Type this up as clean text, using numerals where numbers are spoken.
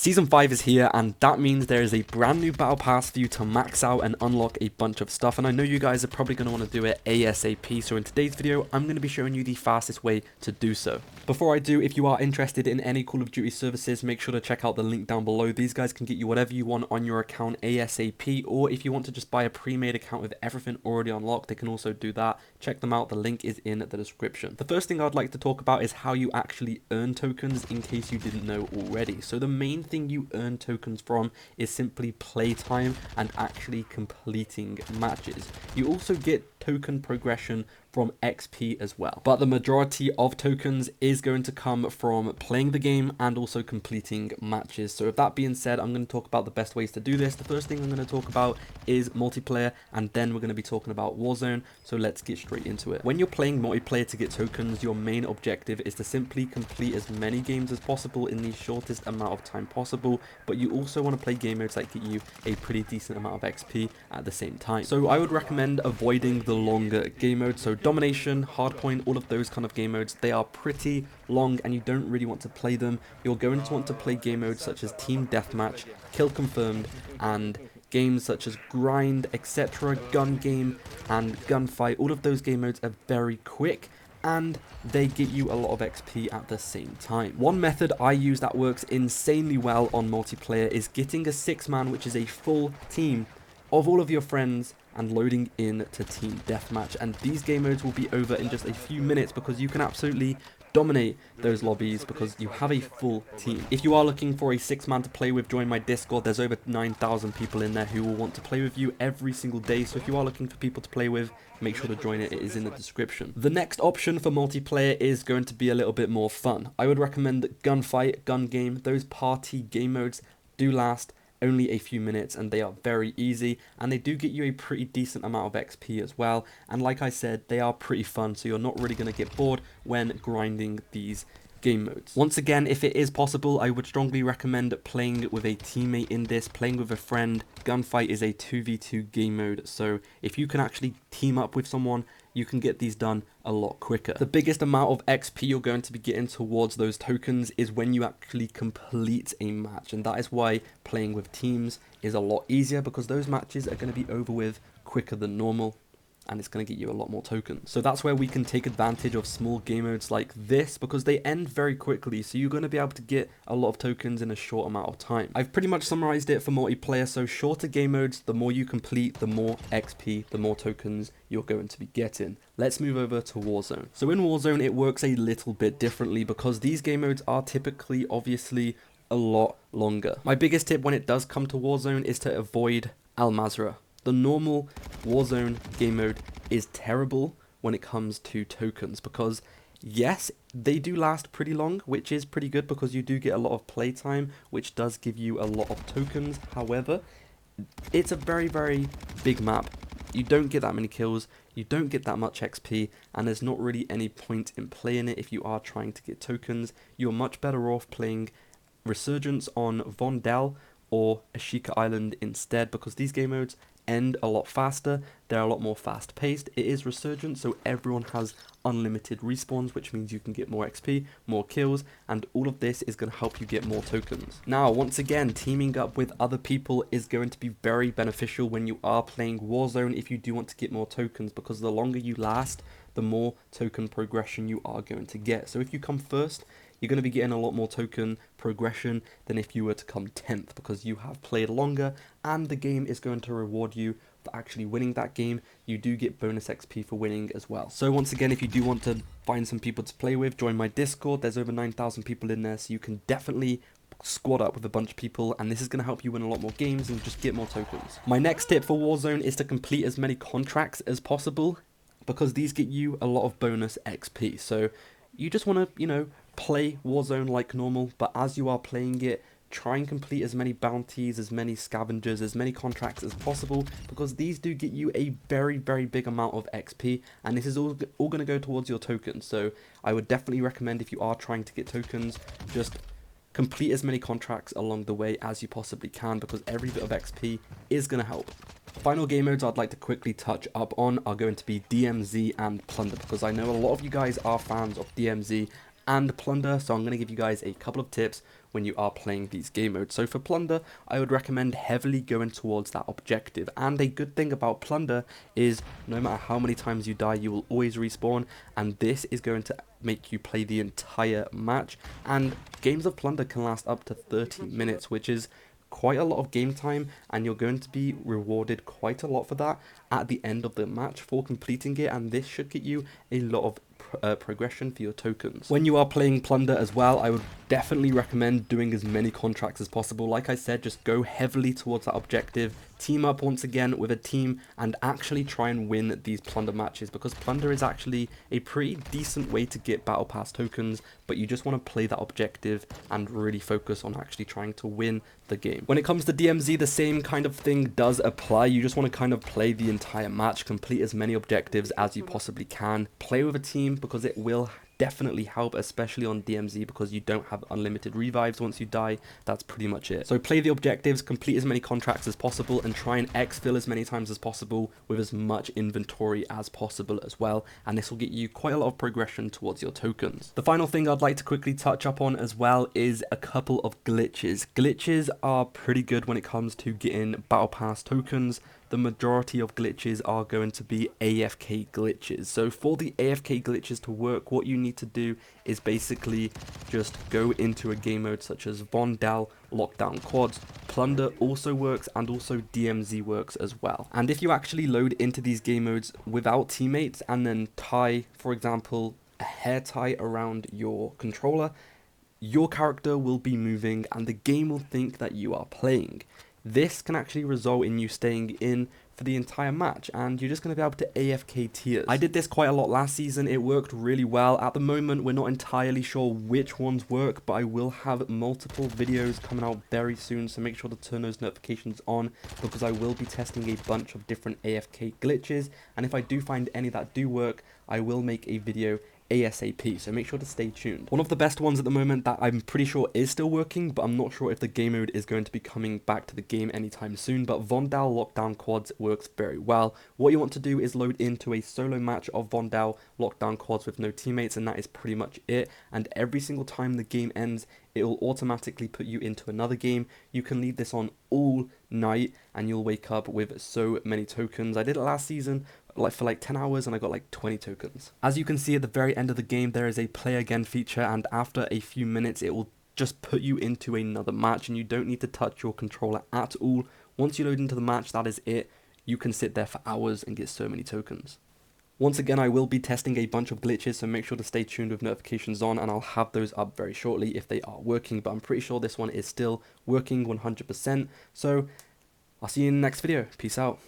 Season 5 is here, and that means there is a brand new battle pass for you to max out and unlock a bunch of stuff, and I know you guys are probably going to want to do it ASAP, so in today's video, I'm going to be showing you the fastest way to do so. Before I do, if you are interested in any Call of Duty services, make sure to check out the link down below. These guys can get you whatever you want on your account ASAP, or if you want to just buy a pre-made account with everything already unlocked, they can also do that. Check them out, the link is in the description. The first thing I'd like to talk about is how you actually earn tokens, in case you didn't know already. So the main thing you earn tokens from is simply playtime and actually completing matches. You also get token progression from XP as well, but the majority of tokens is going to come from playing the game and also completing matches. So with that being said, I'm going to talk about the best ways to do this. The first thing I'm going to talk about is multiplayer, and then we're going to be talking about Warzone. So let's get straight into it. When you're playing multiplayer to get tokens, your main objective is to simply complete as many games as possible in the shortest amount of time possible, but you also want to play game modes that get you a pretty decent amount of XP at the same time. So I would recommend avoiding the longer game modes. So domination, hardpoint, all of those kind of game modes, they are pretty long and you don't really want to play them. You're going to want to play game modes such as team deathmatch, kill confirmed, and games such as grind, etc., gun game and gunfight. All of those game modes are very quick and they get you a lot of XP at the same time. One method I use that works insanely well on multiplayer is getting a 6-man, which is a full team of all of your friends, and loading in to team deathmatch, and these game modes will be over in just a few minutes because you can absolutely dominate those lobbies because you have a full team. If you are looking for a 6-man to play with, join my Discord. There's over 9,000 people in there who will want to play with you every single day, so if you are looking for people to play with, make sure to join it. It is in the description. The next option for multiplayer is going to be a little bit more fun. I would recommend gunfight, gun game. Those party game modes do last only a few minutes and they are very easy, and they do get you a pretty decent amount of XP as well, and like I said, they are pretty fun, so you're not really going to get bored when grinding these game modes. Once again, if it is possible, I would strongly recommend playing with a teammate in this, playing with a friend. Gunfight is a 2v2 game mode, so if you can actually team up with someone, you can get these done a lot quicker. The biggest amount of XP you're going to be getting towards those tokens is when you actually complete a match, and that is why playing with teams is a lot easier, because those matches are going to be over with quicker than normal, and it's going to get you a lot more tokens. So that's where we can take advantage of small game modes like this, because they end very quickly, so you're going to be able to get a lot of tokens in a short amount of time. I've pretty much summarized it for multiplayer, so shorter game modes, the more you complete, the more XP, the more tokens you're going to be getting. Let's move over to Warzone. So in Warzone, it works a little bit differently because these game modes are typically, obviously, a lot longer. My biggest tip when it does come to Warzone is to avoid Al Mazrah. The normal Warzone game mode is terrible when it comes to tokens because, yes, they do last pretty long, which is pretty good because you do get a lot of playtime, which does give you a lot of tokens. However, it's a very, very big map. You don't get that many kills, you don't get that much XP, and there's not really any point in playing it if you are trying to get tokens. You're much better off playing Resurgence on Vondel or Ashika Island instead, because these game modes end a lot faster, they're a lot more fast paced. It is Resurgence, so everyone has unlimited respawns, which means you can get more XP, more kills, and all of this is going to help you get more tokens. Now, once again, teaming up with other people is going to be very beneficial when you are playing Warzone if you do want to get more tokens, because the longer you last, the more token progression you are going to get. So if you come first, you're going to be getting a lot more token progression than if you were to come 10th, because you have played longer and the game is going to reward you for actually winning that game. You do get bonus XP for winning as well. So once again, if you do want to find some people to play with, join my Discord. There's over 9,000 people in there, so you can definitely squad up with a bunch of people, and this is going to help you win a lot more games and just get more tokens. My next tip for Warzone is to complete as many contracts as possible, because these get you a lot of bonus XP. So you just want to, play Warzone like normal, but as you are playing it, try and complete as many bounties, as many scavengers, as many contracts as possible, because these do get you a very, very big amount of XP, and this is all going to go towards your tokens. So I would definitely recommend, if you are trying to get tokens, just complete as many contracts along the way as you possibly can, because every bit of XP is going to help. Final game modes I'd like to quickly touch up on are going to be DMZ and Plunder, because I know a lot of you guys are fans of DMZ and Plunder, so I'm going to give you guys a couple of tips when you are playing these game modes. So for Plunder, I would recommend heavily going towards that objective. And a good thing about Plunder is no matter how many times you die, you will always respawn, and this is going to make you play the entire match. And games of Plunder can last up to 30 minutes, which is quite a lot of game time, and you're going to be rewarded quite a lot for that at the end of the match for completing it, and this should get you a lot of progression for your tokens. When you are playing Plunder as well, I would definitely recommend doing as many contracts as possible. Like I said, just go heavily towards that objective, team up once again with a team, and actually try and win these Plunder matches, because Plunder is actually a pretty decent way to get battle pass tokens, but you just want to play that objective and really focus on actually trying to win the game. When it comes to DMZ, the same kind of thing does apply. You just want to kind of play the entire match, complete as many objectives as you possibly can, play with a team, because it will definitely help, especially on DMZ, because you don't have unlimited revives once you die. That's pretty much it. So play the objectives, complete as many contracts as possible, and try and exfil as many times as possible with as much inventory as possible as well, and this will get you quite a lot of progression towards your tokens. The final thing I'd like to quickly touch up on as well is a couple of glitches. Glitches are pretty good when it comes to getting battle pass tokens. The majority of glitches are going to be AFK glitches. So for the AFK glitches to work, what you need to do is basically just go into a game mode such as Vondel, Lockdown Quads. Plunder also works, and also DMZ works as well. And if you actually load into these game modes without teammates and then tie, for example, a hair tie around your controller, your character will be moving and the game will think that you are playing. This can actually result in you staying in for the entire match, and you're just going to be able to AFK tiers. I did this quite a lot last season. It worked really well. At the moment, we're not entirely sure which ones work, but I will have multiple videos coming out very soon, so make sure to turn those notifications on, because I will be testing a bunch of different AFK glitches, and if I do find any that do work, I will make a video ASAP, so make sure to stay tuned. One of the best ones at the moment that I'm pretty sure is still working, but I'm not sure if the game mode is going to be coming back to the game anytime soon, but Vondel Lockdown Quads works very well. What you want to do is load into a solo match of Vondel Lockdown Quads with no teammates, and that is pretty much it. And every single time the game ends, it will automatically put you into another game. You can leave this on all night and you'll wake up with so many tokens. I did it last season for like 10 hours and I got like 20 tokens. As you can see at the very end of the game, there is a play again feature, and after a few minutes it will just put you into another match, and you don't need to touch your controller at all. Once you load into the match, that is it. You can sit there for hours and get so many tokens. Once again, I will be testing a bunch of glitches, so make sure to stay tuned with notifications on, and I'll have those up very shortly if they are working, but I'm pretty sure this one is still working 100%. So I'll see you in the next video. Peace out.